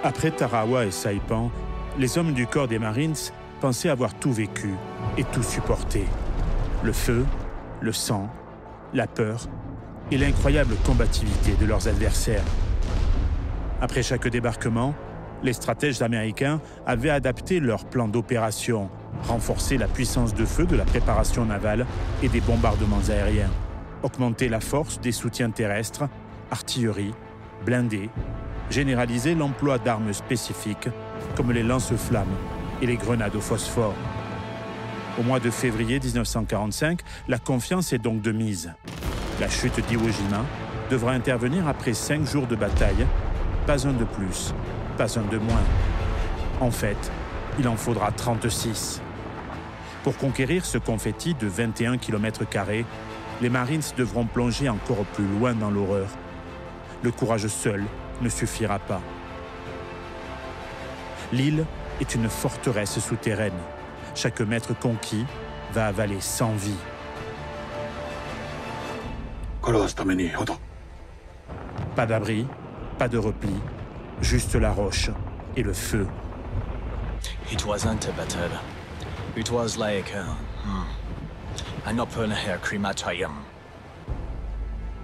Après Tarawa et Saipan, les hommes du corps des Marines pensaient avoir tout vécu et tout supporté. Le feu, le sang, la peur et l'incroyable combativité de leurs adversaires. Après chaque débarquement, les stratèges américains avaient adapté leur plan d'opération, renforcé la puissance de feu de la préparation navale et des bombardements aériens, augmenté la force des soutiens terrestres, artillerie, blindés, généralisé l'emploi d'armes spécifiques comme les lance-flammes et les grenades au phosphore. Au mois de février 1945, la confiance est donc de mise. La chute d'Iwo Jima devra intervenir après 5 jours de bataille, pas un de plus, pas un de moins. En fait, il en faudra 36. Pour conquérir ce confetti de 21 km², les Marines devront plonger encore plus loin dans l'horreur. Le courage seul ne suffira pas. L'île est une forteresse souterraine. Chaque mètre conquis va avaler 100 vies. Pas d'abri, pas de repli, juste la roche et le feu. It wasn't a battle. It was like an open air crematorium.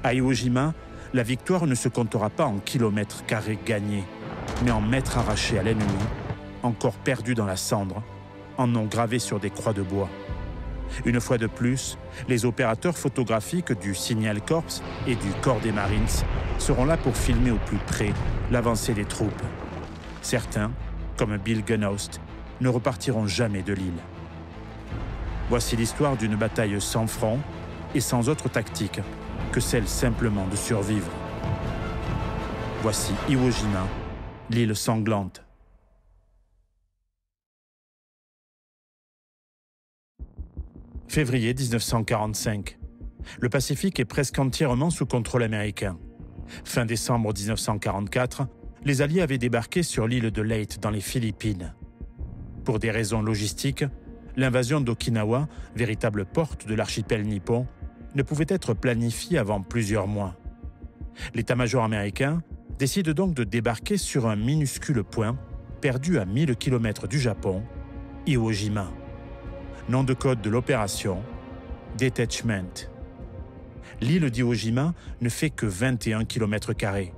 À Iwo Jima, la victoire ne se comptera pas en kilomètres carrés gagnés, mais en mètres arrachés à l'ennemi, encore perdus dans la cendre, en noms gravés sur des croix de bois. Une fois de plus, les opérateurs photographiques du Signal Corps et du Corps des Marines seront là pour filmer au plus près l'avancée des troupes. Certains, comme Bill Gunhoust, ne repartiront jamais de l'île. Voici l'histoire d'une bataille sans front et sans autre tactique que celle simplement de survivre. Voici Iwo Jima, l'île sanglante. Février 1945. Le Pacifique est presque entièrement sous contrôle américain. Fin décembre 1944, les Alliés avaient débarqué sur l'île de Leyte dans les Philippines. Pour des raisons logistiques, l'invasion d'Okinawa, véritable porte de l'archipel nippon, ne pouvait être planifiée avant plusieurs mois. L'état-major américain décide donc de débarquer sur un minuscule point, perdu à 1000 km du Japon, Iwo Jima. Nom de code de l'opération, Detachment. L'île d'Iwo Jima ne fait que 21 km²,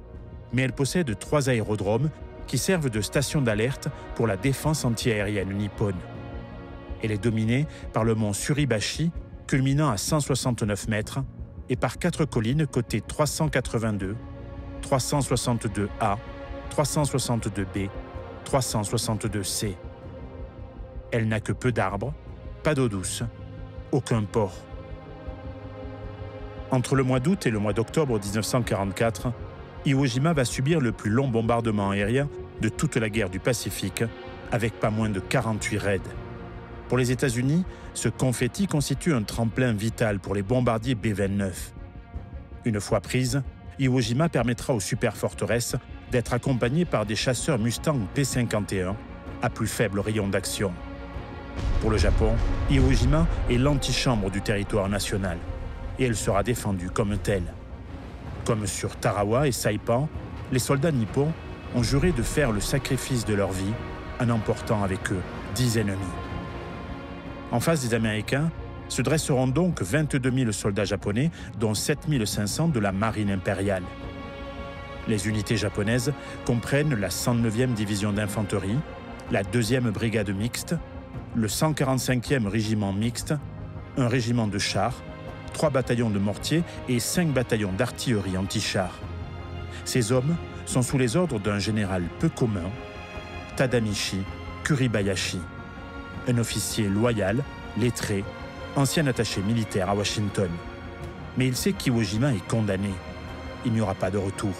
mais elle possède 3 aérodromes qui servent de station d'alerte pour la défense antiaérienne nippone. Elle est dominée par le mont Suribachi, culminant à 169 mètres, et par 4 collines cotées 382, 362A, 362B, 362C. Elle n'a que peu d'arbres, pas d'eau douce, aucun port. Entre le mois d'août et le mois d'octobre 1944, Iwo Jima va subir le plus long bombardement aérien de toute la guerre du Pacifique, avec pas moins de 48 raids. Pour les États-Unis, ce confetti constitue un tremplin vital pour les bombardiers B-29. Une fois prise, Iwo Jima permettra aux superforteresses d'être accompagnées par des chasseurs Mustang P-51 à plus faible rayon d'action. Pour le Japon, Iwo Jima est l'antichambre du territoire national, et elle sera défendue comme telle. Comme sur Tarawa et Saipan, les soldats nippons ont juré de faire le sacrifice de leur vie en emportant avec eux 10 ennemis. En face des Américains se dresseront donc 22 000 soldats japonais, dont 7 500 de la marine impériale. Les unités japonaises comprennent la 109e division d'infanterie, la 2e brigade mixte, le 145e régiment mixte, un régiment de chars, 3 bataillons de mortiers et 5 bataillons d'artillerie anti-chars. Ces hommes sont sous les ordres d'un général peu commun, Tadamichi Kuribayashi, un officier loyal, lettré, ancien attaché militaire à Washington. Mais il sait qu'Iwo Jima est condamné. Il n'y aura pas de retour.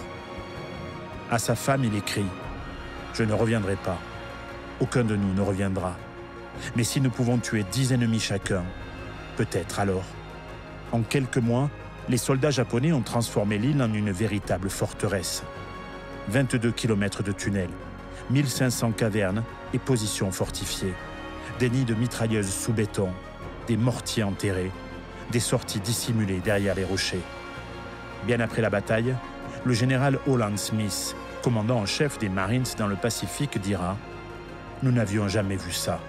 À sa femme, il écrit « Je ne reviendrai pas. Aucun de nous ne reviendra. Mais si nous pouvons tuer 10 ennemis chacun, peut-être alors. » En quelques mois, les soldats japonais ont transformé l'île en une véritable forteresse. 22 km de tunnels, 1500 cavernes et positions fortifiées, des nids de mitrailleuses sous béton, des mortiers enterrés, des sorties dissimulées derrière les rochers. Bien après la bataille, le général Holland Smith commandant en chef des Marines dans le Pacifique, dira « Nous n'avions jamais vu ça.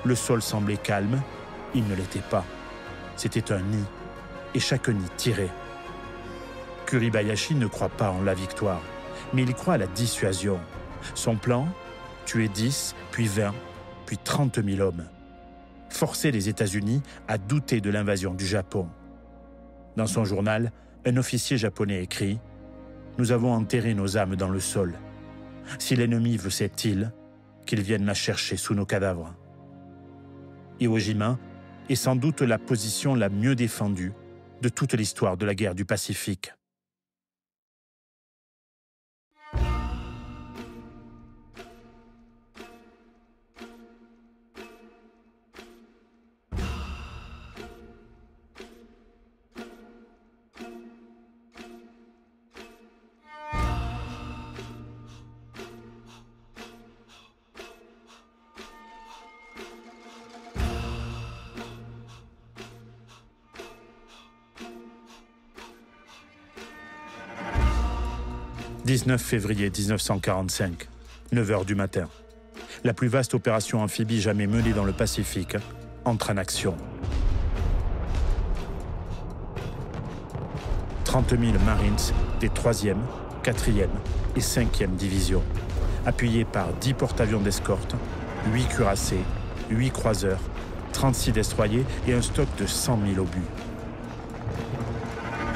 Le sol semblait calme, il ne l'était pas. C'était un nid, et chaque nid tirait. » Kuribayashi ne croit pas en la victoire, mais il croit à la dissuasion. Son plan, tuer 10, puis 20, puis 30 000 hommes. Forcer les États-Unis à douter de l'invasion du Japon. Dans son journal, un officier japonais écrit « Nous avons enterré nos âmes dans le sol. Si l'ennemi veut cette île, qu'il vienne la chercher sous nos cadavres. » Iwo Jima est sans doute la position la mieux défendue de toute l'histoire de la guerre du Pacifique. « 19 février 1945, 9 h du matin. La plus vaste opération amphibie jamais menée dans le Pacifique entre en action. 30 000 Marines des 3e, 4e et 5e divisions, appuyés par 10 porte-avions d'escorte, 8 cuirassés, 8 croiseurs, 36 destroyers et un stock de 100 000 obus.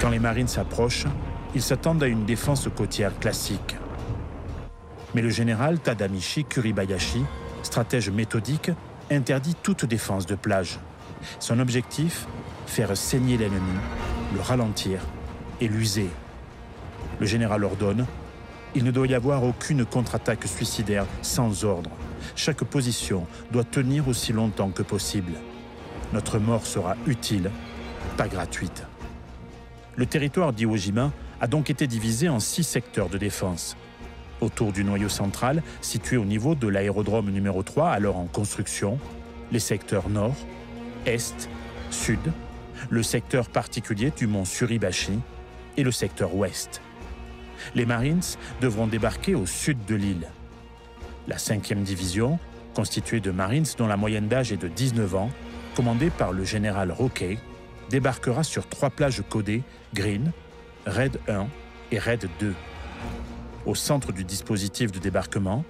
Quand les Marines s'approchent, ils s'attendent à une défense côtière classique. Mais le général Tadamichi Kuribayashi, stratège méthodique, interdit toute défense de plage. Son objectif, faire saigner l'ennemi, le ralentir et l'user. Le général ordonne « Il ne doit y avoir aucune contre-attaque suicidaire sans ordre. Chaque position doit tenir aussi longtemps que possible. Notre mort sera utile, pas gratuite. » Le territoire d'Iwo Jima a donc été divisé en 6 secteurs de défense. Autour du noyau central, situé au niveau de l'aérodrome numéro 3, alors en construction, les secteurs nord, est, sud, le secteur particulier du mont Suribachi et le secteur ouest. Les Marines devront débarquer au sud de l'île. La 5e division, constituée de Marines dont la moyenne d'âge est de 19 ans, commandée par le général Roquet, débarquera sur 3 plages codées Green, Red 1 et Red 2. Au centre du dispositif de débarquement,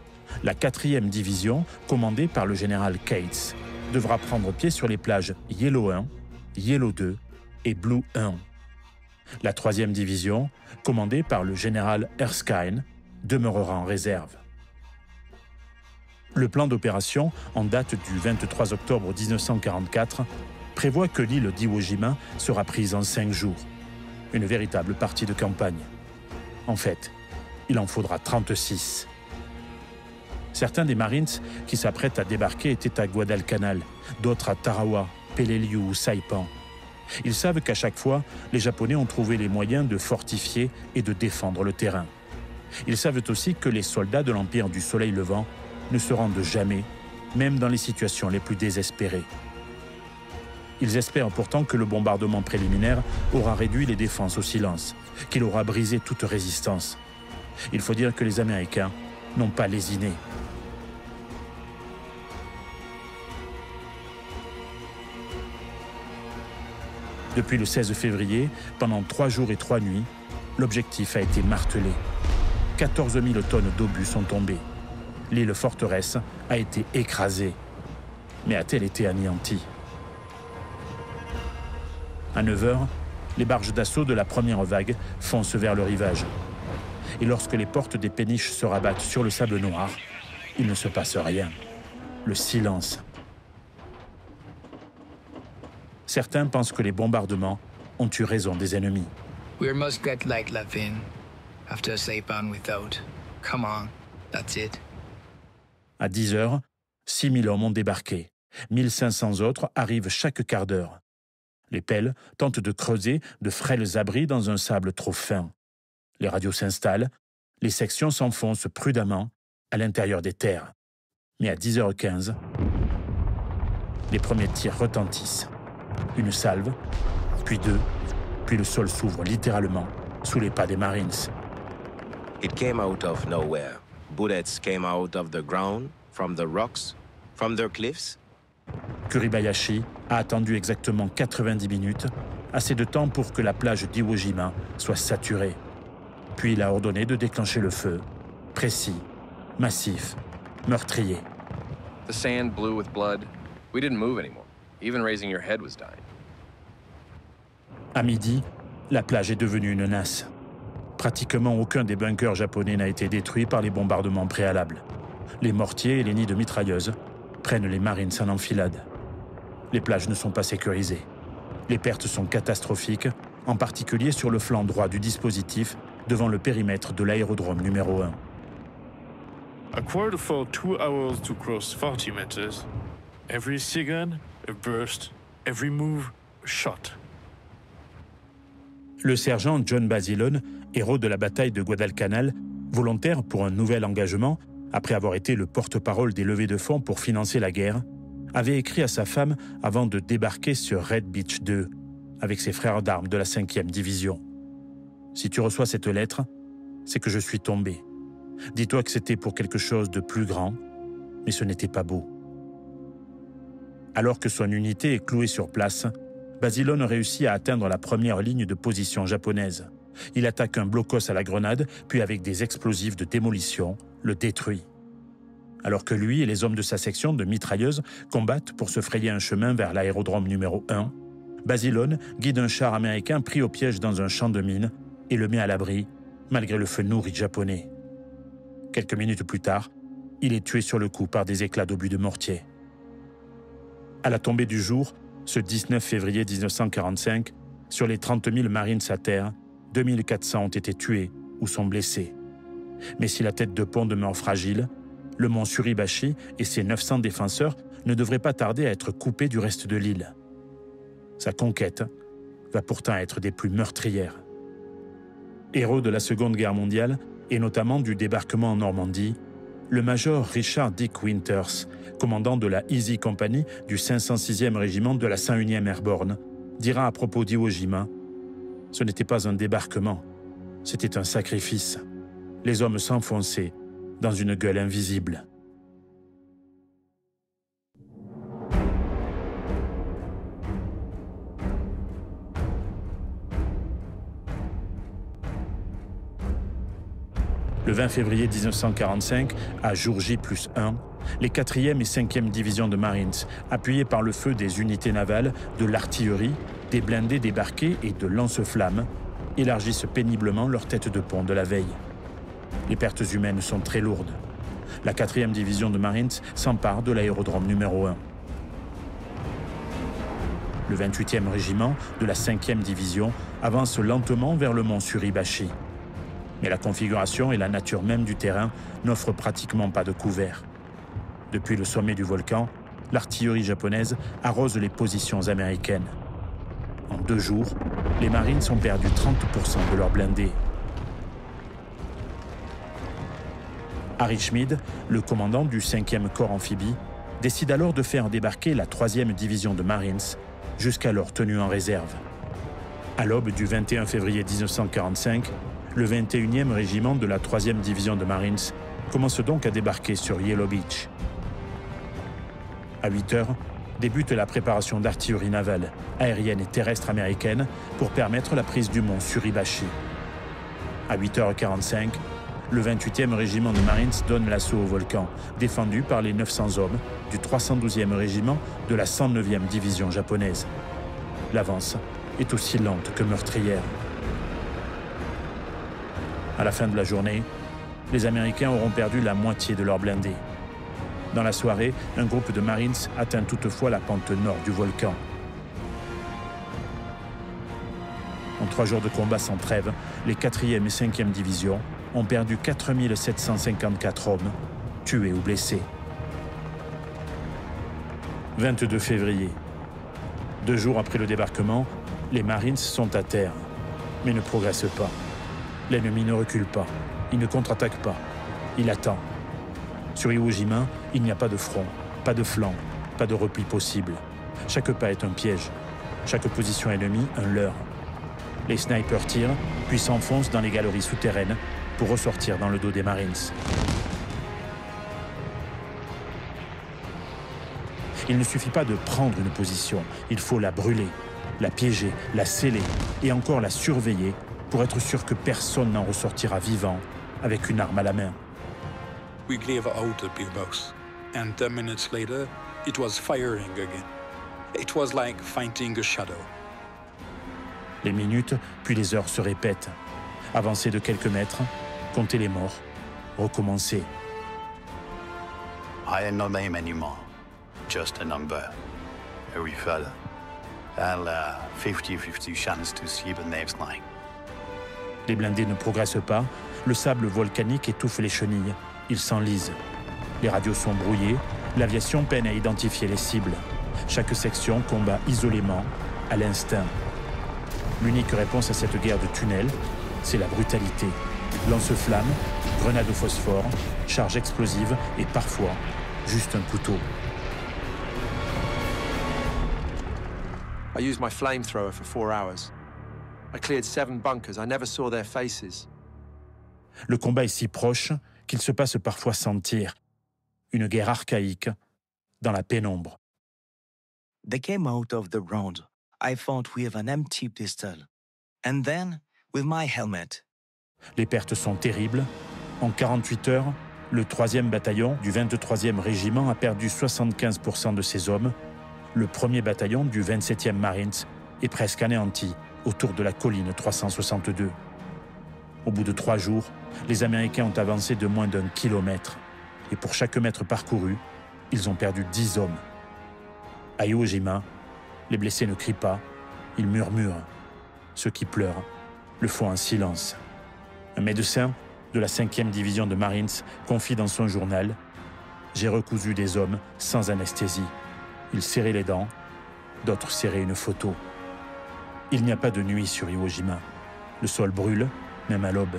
la 4e division, commandée par le général Cates, devra prendre pied sur les plages Yellow 1, Yellow 2 et Blue 1. La 3e division, commandée par le général Erskine, demeurera en réserve. Le plan d'opération, en date du 23 octobre 1944, prévoit que l'île d'Iwo Jima sera prise en 5 jours. Une véritable partie de campagne. En fait, il en faudra 36. Certains des Marines qui s'apprêtent à débarquer étaient à Guadalcanal, d'autres à Tarawa, Peleliu ou Saipan. Ils savent qu'à chaque fois, les Japonais ont trouvé les moyens de fortifier et de défendre le terrain. Ils savent aussi que les soldats de l'Empire du Soleil Levant ne se rendent jamais, même dans les situations les plus désespérées. Ils espèrent pourtant que le bombardement préliminaire aura réduit les défenses au silence, qu'il aura brisé toute résistance. Il faut dire que les Américains n'ont pas lésiné. Depuis le 16 février, pendant 3 jours et 3 nuits, l'objectif a été martelé. 14 000 tonnes d'obus sont tombées. L'île forteresse a été écrasée. Mais a-t-elle été anéantie ? À 9 h, les barges d'assaut de la première vague foncent vers le rivage. Et lorsque les portes des péniches se rabattent sur le sable noir, il ne se passe rien. Le silence. Certains pensent que les bombardements ont eu raison des ennemis. We must get like Lavin after Saipan without. Come on, that's it. À 10 h, 6 000 hommes ont débarqué. 1 500 autres arrivent chaque quart d'heure. Les pelles tentent de creuser de frêles abris dans un sable trop fin. Les radios s'installent, les sections s'enfoncent prudemment à l'intérieur des terres. Mais à 10 h 15, les premiers tirs retentissent. Une salve, puis 2, puis le sol s'ouvre littéralement sous les pas des Marines. It came out of nowhere. Bullets came out of the ground, from the rocks, from the cliffs. Kuribayashi a attendu exactement 90 minutes, assez de temps pour que la plage d'Iwo Jima soit saturée. Puis il a ordonné de déclencher le feu, précis, massif, meurtrier. The sand blew with blood. We didn't move anymore. Even raising your head was dying. À midi, la plage est devenue une nasse. Pratiquement aucun des bunkers japonais n'a été détruit par les bombardements préalables. Les mortiers et les nids de mitrailleuses prennent les Marines en enfilade. Les plages ne sont pas sécurisées. Les pertes sont catastrophiques, en particulier sur le flanc droit du dispositif, devant le périmètre de l'aérodrome numéro 1. A quarter for 2 hours to cross 40 meters. Every second, a burst. Every move, a shot. Le sergent John Basilone, héros de la bataille de Guadalcanal, volontaire pour un nouvel engagement, après avoir été le porte-parole des levées de fonds pour financer la guerre, avait écrit à sa femme avant de débarquer sur Red Beach 2, avec ses frères d'armes de la 5e division. « Si tu reçois cette lettre, c'est que je suis tombé. Dis-toi que c'était pour quelque chose de plus grand, mais ce n'était pas beau. » Alors que son unité est clouée sur place, Basilone réussit à atteindre la première ligne de position japonaise. Il attaque un blocos à la grenade, puis avec des explosifs de démolition, le détruit. Alors que lui et les hommes de sa section de mitrailleuses combattent pour se frayer un chemin vers l'aérodrome numéro 1, Basilone guide un char américain pris au piège dans un champ de mines et le met à l'abri, malgré le feu nourri japonais. Quelques minutes plus tard, il est tué sur le coup par des éclats d'obus de mortier. À la tombée du jour, ce 19 février 1945, sur les 30 000 Marines à terre, 2400 ont été tués ou sont blessés. Mais si la tête de pont demeure fragile, le mont Suribachi et ses 900 défenseurs ne devraient pas tarder à être coupés du reste de l'île. Sa conquête va pourtant être des plus meurtrières. Héros de la Seconde Guerre mondiale, et notamment du débarquement en Normandie, le major Richard Dick Winters, commandant de la Easy Company du 506e régiment de la 101e Airborne, dira à propos d'Iwo Jima « Ce n'était pas un débarquement, c'était un sacrifice. Les hommes s'enfonçaient dans une gueule invisible. » Le 20 février 1945, à jour J+1, les 4e et 5e divisions de Marines, appuyées par le feu des unités navales, de l'artillerie, des blindés débarqués et de lance-flammes, élargissent péniblement leur tête de pont de la veille. Les pertes humaines sont très lourdes. La 4e division de Marines s'empare de l'aérodrome numéro 1. Le 28e régiment de la 5e division avance lentement vers le mont Suribachi. Mais la configuration et la nature même du terrain n'offrent pratiquement pas de couvert. Depuis le sommet du volcan, l'artillerie japonaise arrose les positions américaines. En 2 jours, les Marines ont perdu 30% de leurs blindés. Harry Schmid, le commandant du 5e corps amphibie, décide alors de faire débarquer la 3e division de Marines, jusqu'alors tenue en réserve. À l'aube du 21 février 1945, le 21e régiment de la 3e division de Marines commence donc à débarquer sur Yellow Beach. À 8 heures, débute la préparation d'artillerie navale, aérienne et terrestre américaine pour permettre la prise du mont Suribachi. À 8h45, le 28e régiment de Marines donne l'assaut au volcan, défendu par les 900 hommes du 312e régiment de la 109e division japonaise. L'avance est aussi lente que meurtrière. À la fin de la journée, les Américains auront perdu la moitié de leurs blindés. Dans la soirée, un groupe de Marines atteint toutefois la pente nord du volcan. En 3 jours de combat sans trêve, les 4e et 5e divisions ont perdu 4 754 hommes, tués ou blessés. 22 février. 2 jours après le débarquement, les Marines sont à terre, mais ne progressent pas. L'ennemi ne recule pas, il ne contre-attaque pas, il attend. Sur Iwo Jima, il n'y a pas de front, pas de flanc, pas de repli possible. Chaque pas est un piège, chaque position ennemie un leurre. Les snipers tirent, puis s'enfoncent dans les galeries souterraines, pour ressortir dans le dos des Marines. Il ne suffit pas de prendre une position, il faut la brûler, la piéger, la sceller et encore la surveiller pour être sûr que personne n'en ressortira vivant avec une arme à la main. We gave out the pillbox, and 10 minutes later, it was firing again. It was like fighting a shadow. Les minutes, puis les heures se répètent. Avancer de quelques mètres, compter les morts, recommencer. I am no name anymore, just a number. Every fella. And 50-50 chance to see the next line. Les blindés ne progressent pas, le sable volcanique étouffe les chenilles, ils s'enlisent. Les radios sont brouillées, l'aviation peine à identifier les cibles. Chaque section combat isolément, à l'instinct. L'unique réponse à cette guerre de tunnels, c'est la brutalité. Lance-flammes, grenades au phosphore, charges explosives et parfois juste un couteau. I used my flamethrower for 4 hours. I cleared 7 bunkers. I never saw their faces. Le combat est si proche qu'il se passe parfois sans tir. Une guerre archaïque dans la pénombre. They came out of the round. I fought with an empty pistol. And then, with my helmet. Les pertes sont terribles. En 48 heures, le 3e bataillon du 23e régiment a perdu 75% de ses hommes. Le 1er bataillon du 27e Marines est presque anéanti autour de la colline 362. Au bout de 3 jours, les Américains ont avancé de moins d'1 kilomètre. Et pour chaque mètre parcouru, ils ont perdu 10 hommes. À Iwo Jima, les blessés ne crient pas, ils murmurent. Ceux qui pleurent le font en silence. Un médecin de la 5e division de Marines confie dans son journal « J'ai recousu des hommes sans anesthésie. Ils serraient les dents, d'autres serraient une photo. » Il n'y a pas de nuit sur Iwo Jima. Le sol brûle, même à l'aube.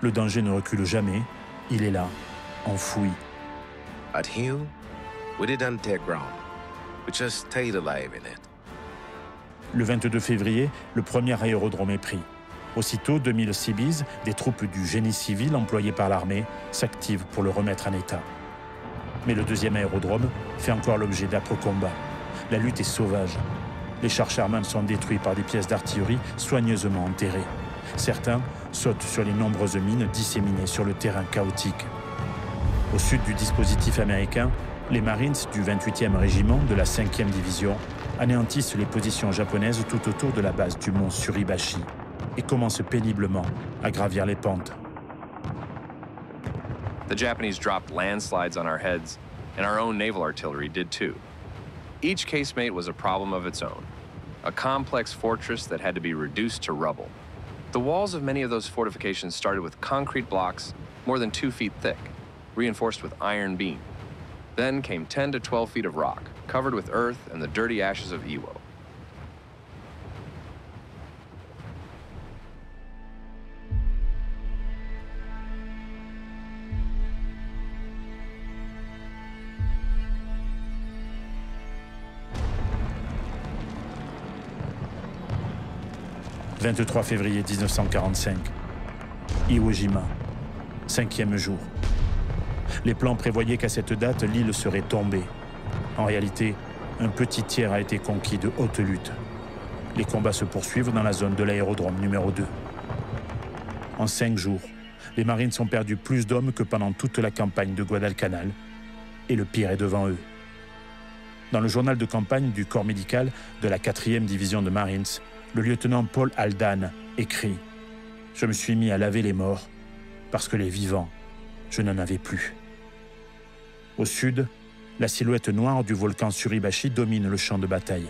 Le danger ne recule jamais, il est là, enfoui. At Hill, we didn't take ground. We just stayed alive in it. Le 22 février, le premier aérodrome est pris. Aussitôt, 2000 Seabees, des troupes du génie civil employées par l'armée, s'activent pour le remettre en état. Mais le 2e aérodrome fait encore l'objet d'âpres combats. La lutte est sauvage. Les chars Sherman sont détruits par des pièces d'artillerie soigneusement enterrées. Certains sautent sur les nombreuses mines disséminées sur le terrain chaotique. Au sud du dispositif américain, les Marines du 28e régiment de la 5e division anéantissent les positions japonaises tout autour de la base du mont Suribachi et commencent péniblement à gravir les pentes. The Japanese dropped landslides on our heads, and our own naval artillery did too. Each casemate was a problem of its own, a complex fortress that had to be reduced to rubble. The walls of many of those fortifications started with concrete blocks more than 2 feet thick, reinforced with iron beam. Then came 10 to 12 feet of rock, covered with earth and the dirty ashes of Iwo. « 23 février 1945, Iwo Jima, 5e jour. Les plans prévoyaient qu'à cette date, l'île serait tombée. En réalité, un petit tiers a été conquis de haute lutte. Les combats se poursuivent dans la zone de l'aérodrome numéro 2. En 5 jours, les Marines ont perdu plus d'hommes que pendant toute la campagne de Guadalcanal, et le pire est devant eux. Dans le journal de campagne du corps médical de la 4e division de Marines, le lieutenant Paul Haldane écrit « Je me suis mis à laver les morts parce que les vivants, je n'en avais plus. » Au sud, la silhouette noire du volcan Suribachi domine le champ de bataille.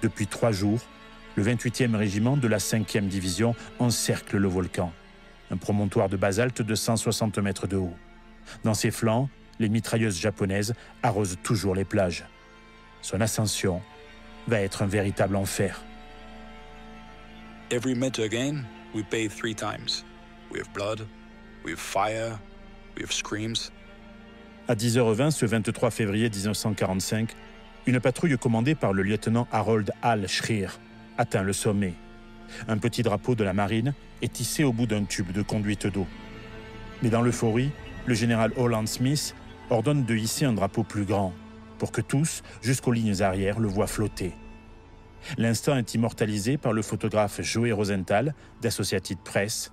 Depuis 3 jours, le 28e régiment de la 5e division encercle le volcan, un promontoire de basalte de 160 mètres de haut. Dans ses flancs, les mitrailleuses japonaises arrosent toujours les plages. Son ascension va être un véritable enfer. Every meter gain, we pay 3 times. With blood, with fire, with screams. À 10h20, ce 23 février 1945, une patrouille commandée par le lieutenant Harold Hal Schreer atteint le sommet. Un petit drapeau de la marine est tissé au bout d'un tube de conduite d'eau. Mais dans l'euphorie, le général Holland Smith ordonne de hisser un drapeau plus grand pour que tous, jusqu'aux lignes arrière, le voient flotter. L'instant est immortalisé par le photographe Joey Rosenthal d'Associated Press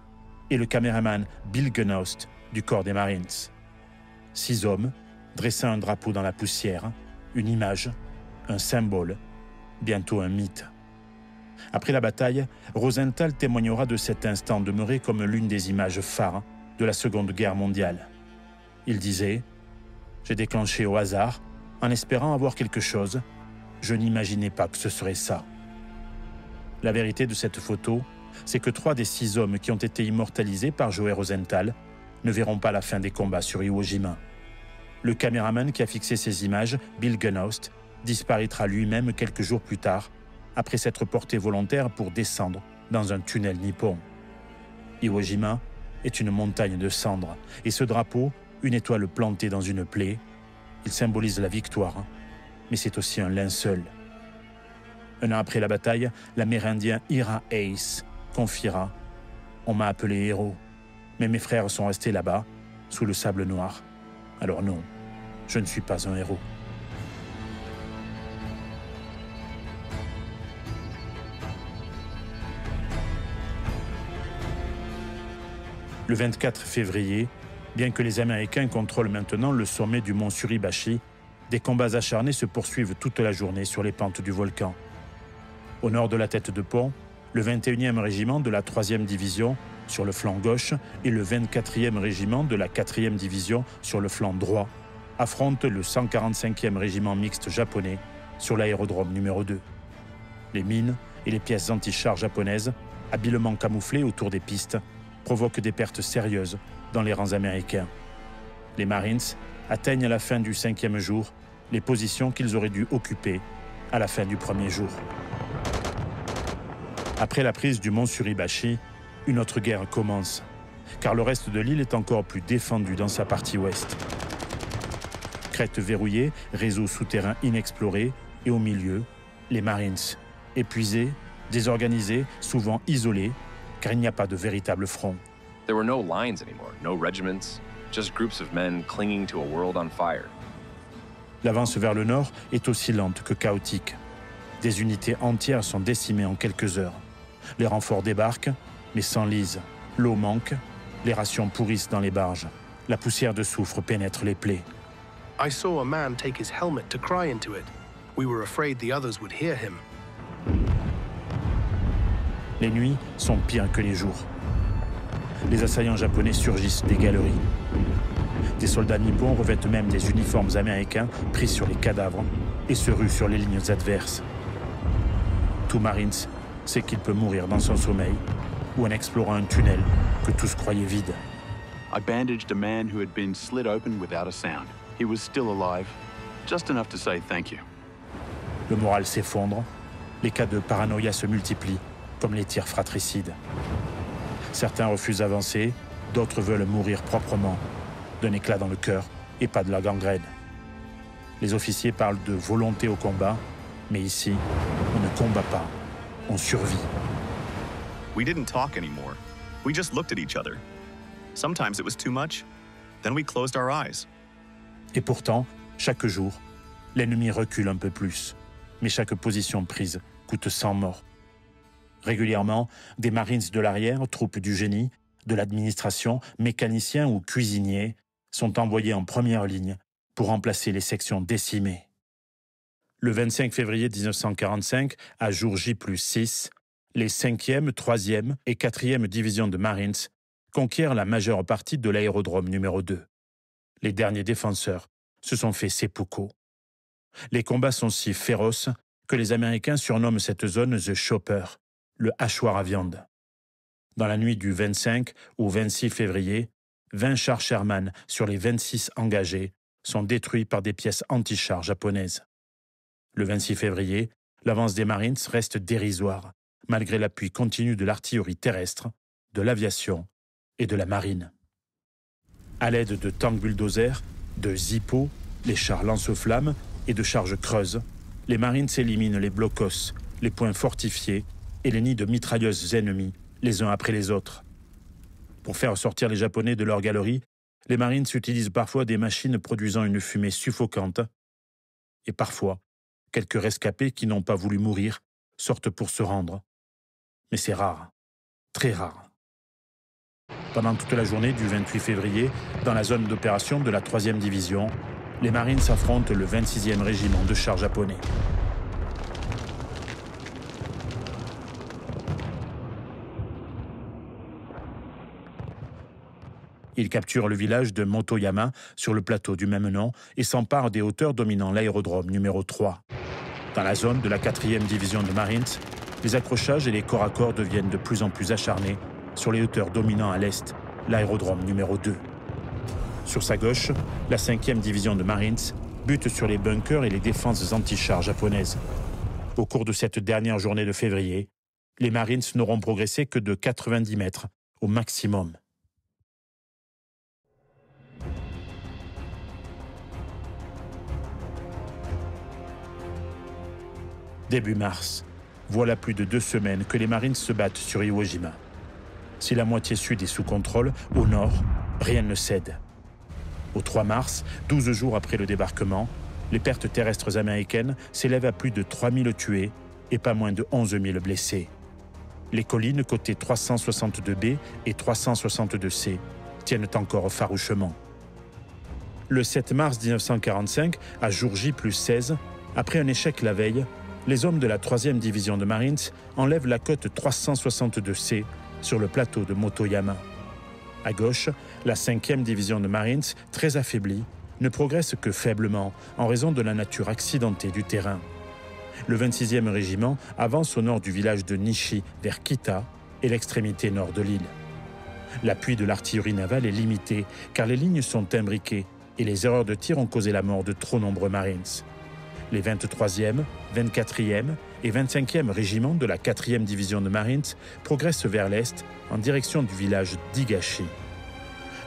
et le caméraman Bill Gunnost du corps des Marines. 6 hommes dressant un drapeau dans la poussière, une image, un symbole, bientôt un mythe. Après la bataille, Rosenthal témoignera de cet instant demeuré comme l'une des images phares de la Seconde Guerre mondiale. Il disait « J'ai déclenché au hasard, en espérant avoir quelque chose. Je n'imaginais pas que ce serait ça. » La vérité de cette photo, c'est que 3 des 6 hommes qui ont été immortalisés par Joey Rosenthal ne verront pas la fin des combats sur Iwo Jima. Le caméraman qui a fixé ces images, Bill Gunnost, disparaîtra lui-même quelques jours plus tard, après s'être porté volontaire pour descendre dans un tunnel nippon. Iwo Jima est une montagne de cendres, et ce drapeau, une étoile plantée dans une plaie, il symbolise la victoire, mais c'est aussi un linceul. Un an après la bataille, l'Amérindien Ira Ace confiera « On m'a appelé héros, mais mes frères sont restés là-bas, sous le sable noir. Alors non, je ne suis pas un héros. » Le 24 février, bien que les Américains contrôlent maintenant le sommet du mont Suribachi, des combats acharnés se poursuivent toute la journée sur les pentes du volcan. Au nord de la tête de pont, le 21e régiment de la 3e division sur le flanc gauche et le 24e régiment de la 4e division sur le flanc droit affrontent le 145e régiment mixte japonais sur l'aérodrome numéro 2. Les mines et les pièces anti-chars japonaises, habilement camouflées autour des pistes, provoquent des pertes sérieuses dans les rangs américains. Les Marines atteignent à la fin du 5e jour les positions qu'ils auraient dû occuper à la fin du 1er jour. Après la prise du mont Suribachi, une autre guerre commence, car le reste de l'île est encore plus défendu dans sa partie ouest. Crête verrouillée, réseau souterrain inexploré, et au milieu, les Marines, épuisés, désorganisés, souvent isolés, car il n'y a pas de véritable front. There were no lines anymore, no regiments, just groups of men clinging to a world on fire. L'avance vers le nord est aussi lente que chaotique. Des unités entières sont décimées en quelques heures. Les renforts débarquent, mais s'enlisent. L'eau manque, les rations pourrissent dans les barges. La poussière de soufre pénètre les plaies. I saw a man take his helmet to cry into it. We were afraid the others would hear him. Les nuits sont pires que les jours. Les assaillants japonais surgissent des galeries. Des soldats nippons revêtent même des uniformes américains pris sur les cadavres et se ruent sur les lignes adverses. Tout Marines sait qu'il peut mourir dans son sommeil ou en explorant un tunnel que tous croyaient vide. I bandaged a man who had been slit open without a sound. He was still alive, just enough to say thank you. Le moral s'effondre, les cas de paranoïa se multiplient, comme les tirs fratricides. Certains refusent d'avancer, d'autres veulent mourir proprement, d'un éclat dans le cœur et pas de la gangrène. Les officiers parlent de volonté au combat, mais ici, on ne combat pas, on survit. We didn't talk anymore. We just looked at each other. Sometimes it was too much, then we closed our eyes. Et pourtant, chaque jour, l'ennemi recule un peu plus, mais chaque position prise coûte 100 morts. Régulièrement, des Marines de l'arrière, troupes du génie, de l'administration, mécaniciens ou cuisiniers, sont envoyés en première ligne pour remplacer les sections décimées. Le 25 février 1945, à jour J+6, les 5e, 3e et 4e divisions de Marines conquièrent la majeure partie de l'aérodrome numéro 2. Les derniers défenseurs se sont fait seppuku. Les combats sont si féroces que les Américains surnomment cette zone The Chopper, le hachoir à viande. Dans la nuit du 25 au 26 février, 20 chars Sherman sur les 26 engagés sont détruits par des pièces anti-chars japonaises. Le 26 février, l'avance des Marines reste dérisoire, malgré l'appui continu de l'artillerie terrestre, de l'aviation et de la marine. À l'aide de tanks bulldozers, de Zippo, les chars lance-flammes et de charges creuses, les Marines éliminent les blocos, les points fortifiés et les nids de mitrailleuses ennemies les uns après les autres. Pour faire sortir les Japonais de leur galerie, les Marines utilisent parfois des machines produisant une fumée suffocante, et parfois, quelques rescapés qui n'ont pas voulu mourir sortent pour se rendre. Mais c'est rare, très rare. Pendant toute la journée du 28 février, dans la zone d'opération de la 3e division, les Marines affrontent le 26e régiment de chars japonais. Ils capturent le village de Motoyama sur le plateau du même nom et s'emparent des hauteurs dominant l'aérodrome numéro 3. Dans la zone de la 4e division de Marines, les accrochages et les corps à corps deviennent de plus en plus acharnés sur les hauteurs dominant à l'est l'aérodrome numéro 2. Sur sa gauche, la 5e division de Marines bute sur les bunkers et les défenses anti-chars japonaises. Au cours de cette dernière journée de février, les Marines n'auront progressé que de 90 mètres au maximum. Début mars, voilà plus de 2 semaines que les Marines se battent sur Iwo Jima. Si la moitié sud est sous contrôle, au nord, rien ne cède. Au 3 mars, 12 jours après le débarquement, les pertes terrestres américaines s'élèvent à plus de 3000 tués et pas moins de 11 000 blessés. Les collines côté 362B et 362C tiennent encore farouchement. Le 7 mars 1945, à jour J plus 16, après un échec la veille, les hommes de la 3e division de Marines enlèvent la côte 362C sur le plateau de Motoyama. À gauche, la 5e division de Marines, très affaiblie, ne progresse que faiblement en raison de la nature accidentée du terrain. Le 26e régiment avance au nord du village de Nishi vers Kita et l'extrémité nord de l'île. L'appui de l'artillerie navale est limité car les lignes sont imbriquées et les erreurs de tir ont causé la mort de trop nombreux Marines. Les 23e, 24e et 25e régiments de la 4e division de Marines progressent vers l'est en direction du village d'Higashi.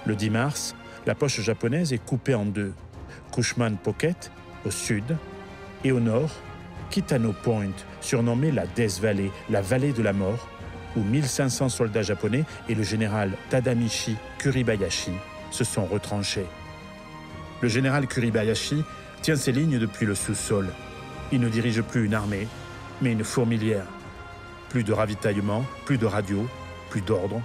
Le 10 mars, la poche japonaise est coupée en deux. Cushman Pocket, au sud, et au nord, Kitano Point, surnommée la Death Valley, la vallée de la mort, où 1500 soldats japonais et le général Tadamichi Kuribayashi se sont retranchés. Le général Kuribayashi tient ses lignes depuis le sous-sol. Il ne dirige plus une armée, mais une fourmilière. Plus de ravitaillement, plus de radio, plus d'ordre,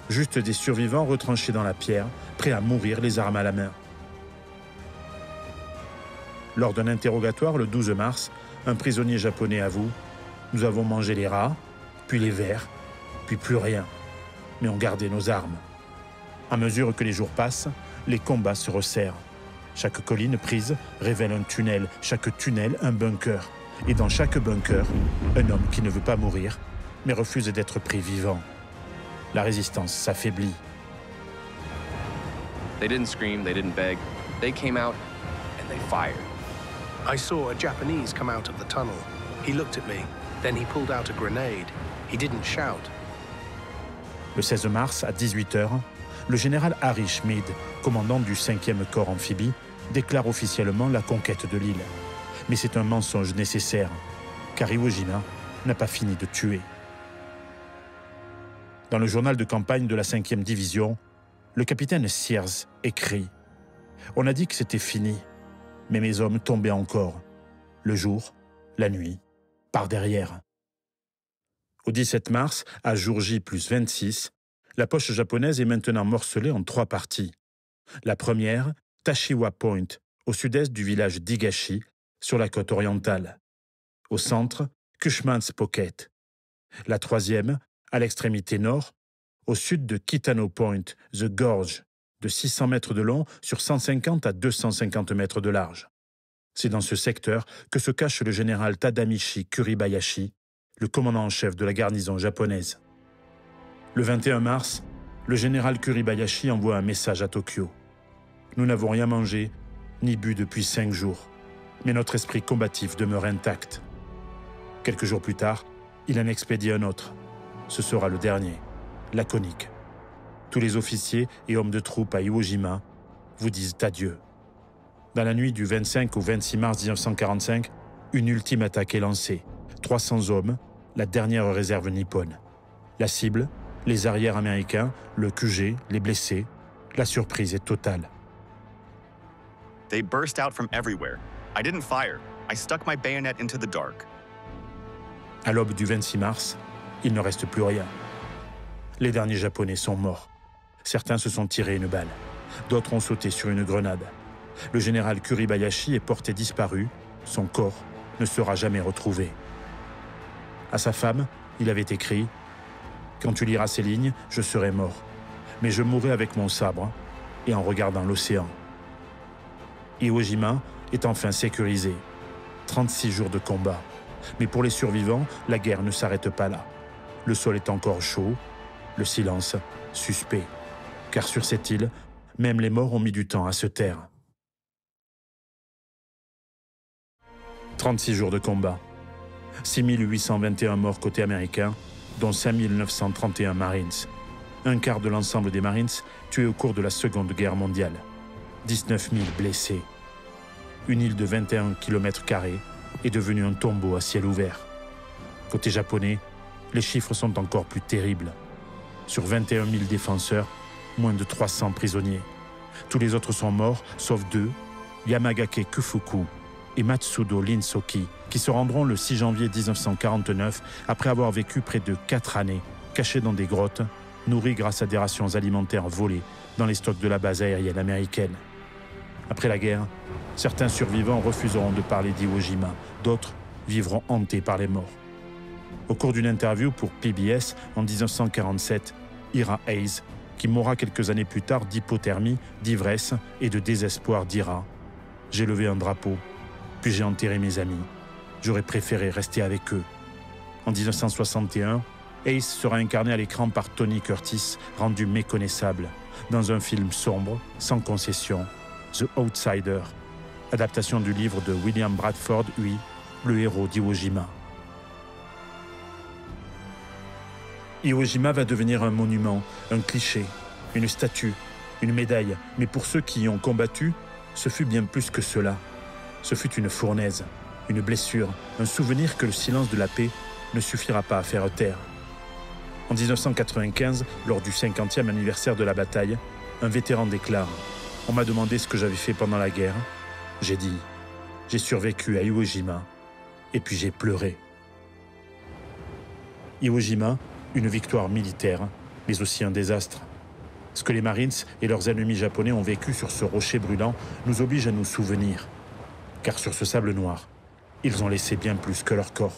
juste des survivants retranchés dans la pierre, prêts à mourir les armes à la main. Lors d'un interrogatoire le 12 mars, un prisonnier japonais avoue « Nous avons mangé les rats, puis les vers, puis plus rien, mais on gardait nos armes. » À mesure que les jours passent, les combats se resserrent. Chaque colline prise révèle un tunnel, chaque tunnel un bunker. Et dans chaque bunker, un homme qui ne veut pas mourir, mais refuse d'être pris vivant. La résistance s'affaiblit. They didn't scream, they didn't beg. They came out and they fired. I saw a Japanese come out of the tunnel. He looked at me, then he pulled out a grenade. He didn't shout. Le 16 mars, à 18h, le général Harry Schmid, commandant du 5e corps amphibie, déclare officiellement la conquête de l'île. Mais c'est un mensonge nécessaire, car Iwo Jima n'a pas fini de tuer. Dans le journal de campagne de la 5e division, le capitaine Sears écrit « On a dit que c'était fini, mais mes hommes tombaient encore, le jour, la nuit, par derrière. » Au 17 mars, à jour J plus 26, la poche japonaise est maintenant morcelée en 3 parties. La première, Tashiwa Point, au sud-est du village d'Higashi, sur la côte orientale. Au centre, Cushman's Pocket. La troisième, à l'extrémité nord, au sud de Kitano Point, The Gorge, de 600 mètres de long sur 150 à 250 mètres de large. C'est dans ce secteur que se cache le général Tadamichi Kuribayashi, le commandant en chef de la garnison japonaise. Le 21 mars, le général Kuribayashi envoie un message à Tokyo. « Nous n'avons rien mangé, ni bu depuis 5 jours, mais notre esprit combatif demeure intact. » Quelques jours plus tard, il en expédie un autre. Ce sera le dernier, laconique. Tous les officiers et hommes de troupe à Iwo Jima vous disent adieu. Dans la nuit du 25 au 26 mars 1945, une ultime attaque est lancée. 300 hommes, la dernière réserve nippone. La cible, Les arrières américains, le QG, les blessés, la surprise est totale. They burst out from everywhere. I didn't fire. I stuck my bayonet into the dark. À l'aube du 26 mars, il ne reste plus rien. Les derniers Japonais sont morts. Certains se sont tirés une balle. D'autres ont sauté sur une grenade. Le général Kuribayashi est porté disparu. Son corps ne sera jamais retrouvé. À sa femme, il avait écrit « Quand tu liras ces lignes, je serai mort. Mais je mourrai avec mon sabre et en regardant l'océan. » Iwo Jima est enfin sécurisé. 36 jours de combat. Mais pour les survivants, la guerre ne s'arrête pas là. Le sol est encore chaud, le silence suspect. Car sur cette île, même les morts ont mis du temps à se taire. 36 jours de combat. 6821 morts côté américain, dont 5931 Marines. Un quart de l'ensemble des Marines tués au cours de la Seconde Guerre mondiale. 19 000 blessés. Une île de 21 km² est devenue un tombeau à ciel ouvert. Côté japonais, les chiffres sont encore plus terribles. Sur 21 000 défenseurs, moins de 300 prisonniers. Tous les autres sont morts, sauf deux, Yamagake Kufuku et Matsudo Linsoki, qui se rendront le 6 janvier 1949 après avoir vécu près de 4 années, cachés dans des grottes, nourris grâce à des rations alimentaires volées dans les stocks de la base aérienne américaine. Après la guerre, certains survivants refuseront de parler d'Iwo Jima, d'autres vivront hantés par les morts. Au cours d'une interview pour PBS en 1947, Ira Hayes, qui mourra quelques années plus tard d'hypothermie, d'ivresse et de désespoir, dira « J'ai levé un drapeau, puis j'ai enterré mes amis. J'aurais préféré rester avec eux. » En 1961, Hayes sera incarné à l'écran par Tony Curtis, rendu méconnaissable, dans un film sombre, sans concession, The Outsider, adaptation du livre de William Bradford, le héros d'Iwo Jima. Iwo Jima va devenir un monument, un cliché, une statue, une médaille. Mais pour ceux qui y ont combattu, ce fut bien plus que cela. Ce fut une fournaise, une blessure, un souvenir que le silence de la paix ne suffira pas à faire taire. En 1995, lors du 50e anniversaire de la bataille, un vétéran déclare « On m'a demandé ce que j'avais fait pendant la guerre. J'ai dit « J'ai survécu à Iwo Jima et puis j'ai pleuré. » Iwo Jima, une victoire militaire, mais aussi un désastre. Ce que les Marines et leurs ennemis japonais ont vécu sur ce rocher brûlant nous oblige à nous souvenir. Car sur ce sable noir, ils ont laissé bien plus que leur corps.